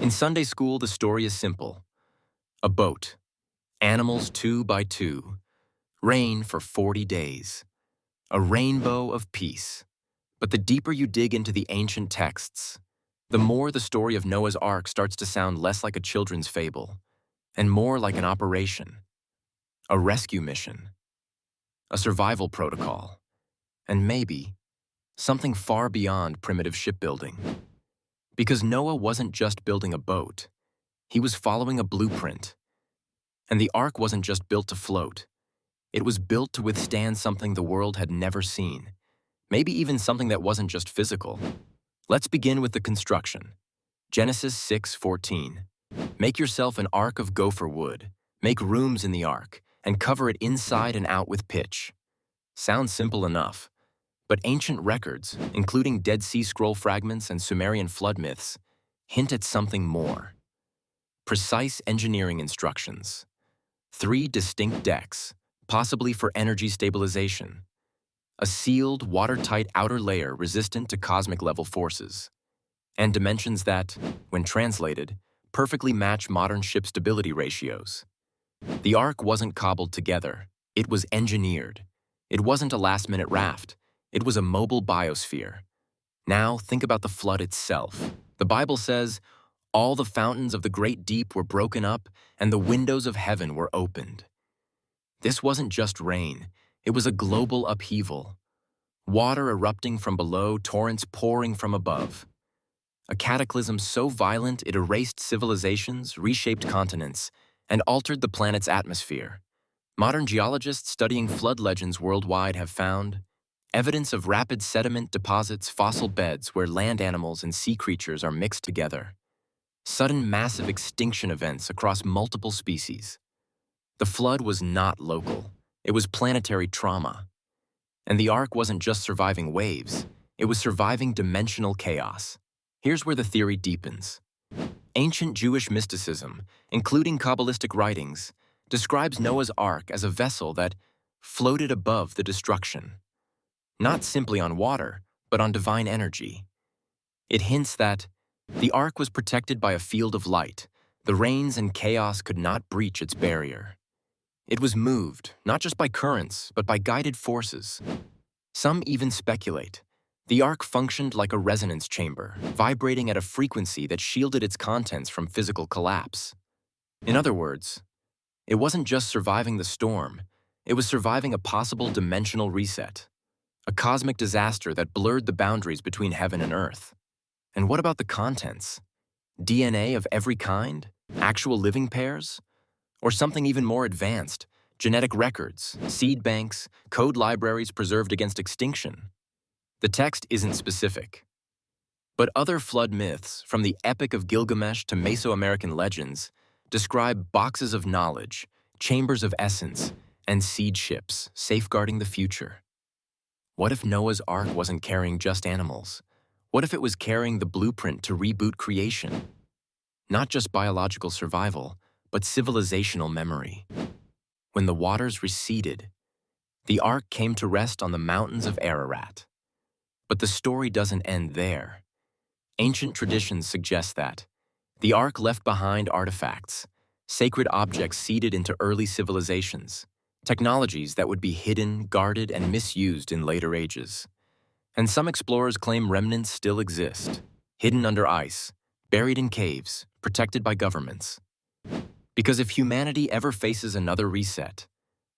In Sunday school, the story is simple. A boat, animals two by two, rain for 40 days, a rainbow of peace. But the deeper you dig into the ancient texts, the more the story of Noah's Ark starts to sound less like a children's fable and more like an operation, a rescue mission, a survival protocol, and maybe something far beyond primitive shipbuilding. Because Noah wasn't just building a boat, he was following a blueprint. And the Ark wasn't just built to float. It was built to withstand something the world had never seen, maybe even something that wasn't just physical. Let's begin with the construction. Genesis 6:14. Make yourself an ark of gopher wood, make rooms in the ark, and cover it inside and out with pitch. Sounds simple enough, but ancient records, including Dead Sea Scroll fragments and Sumerian flood myths, hint at something more. Precise engineering instructions. 3 distinct decks, possibly for energy stabilization. A sealed, watertight outer layer resistant to cosmic-level forces. And dimensions that, when translated, perfectly match modern ship stability ratios. The Ark wasn't cobbled together. It was engineered. It wasn't a last-minute raft. It was a mobile biosphere. Now, think about the flood itself. The Bible says, all the fountains of the great deep were broken up, and the windows of heaven were opened. This wasn't just rain. It was a global upheaval. Water erupting from below, torrents pouring from above. A cataclysm so violent it erased civilizations, reshaped continents, and altered the planet's atmosphere. Modern geologists studying flood legends worldwide have found evidence of rapid sediment deposits, fossil beds where land animals and sea creatures are mixed together. Sudden massive extinction events across multiple species. The flood was not local. It was planetary trauma. And the Ark wasn't just surviving waves. It was surviving dimensional chaos. Here's where the theory deepens. Ancient Jewish mysticism, including Kabbalistic writings, describes Noah's Ark as a vessel that floated above the destruction. Not simply on water, but on divine energy. It hints that the Ark was protected by a field of light. The rains and chaos could not breach its barrier. It was moved, not just by currents, but by guided forces. Some even speculate the Ark functioned like a resonance chamber, vibrating at a frequency that shielded its contents from physical collapse. In other words, it wasn't just surviving the storm, it was surviving a possible dimensional reset, a cosmic disaster that blurred the boundaries between heaven and earth. And what about the contents? DNA of every kind? Actual living pairs? Or something even more advanced, genetic records, seed banks, code libraries preserved against extinction? The text isn't specific. But other flood myths, from the Epic of Gilgamesh to Mesoamerican legends, describe boxes of knowledge, chambers of essence, and seed ships safeguarding the future. What if Noah's Ark wasn't carrying just animals? What if it was carrying the blueprint to reboot creation? Not just biological survival, but civilizational memory. When the waters receded, the Ark came to rest on the mountains of Ararat. But the story doesn't end there. Ancient traditions suggest that the Ark left behind artifacts, sacred objects seeded into early civilizations, technologies that would be hidden, guarded, and misused in later ages. And some explorers claim remnants still exist, hidden under ice, buried in caves, protected by governments. Because if humanity ever faces another reset,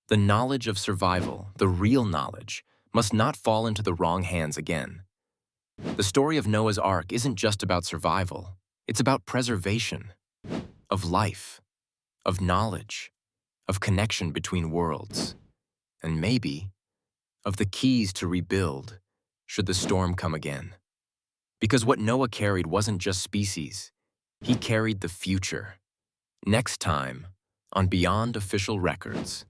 the knowledge of survival, the real knowledge, must not fall into the wrong hands again. The story of Noah's Ark isn't just about survival, it's about preservation, of life, of knowledge, of connection between worlds, and maybe of the keys to rebuild should the storm come again. Because what Noah carried wasn't just species, he carried the future. Next time, on Beyond Official Records.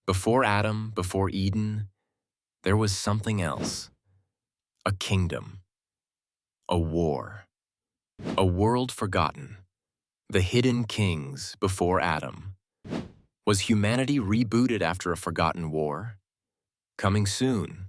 Before Adam, before Eden, there was something else. A kingdom. A war. A world forgotten. The hidden kings before Adam. Was humanity rebooted after a forgotten war? Coming soon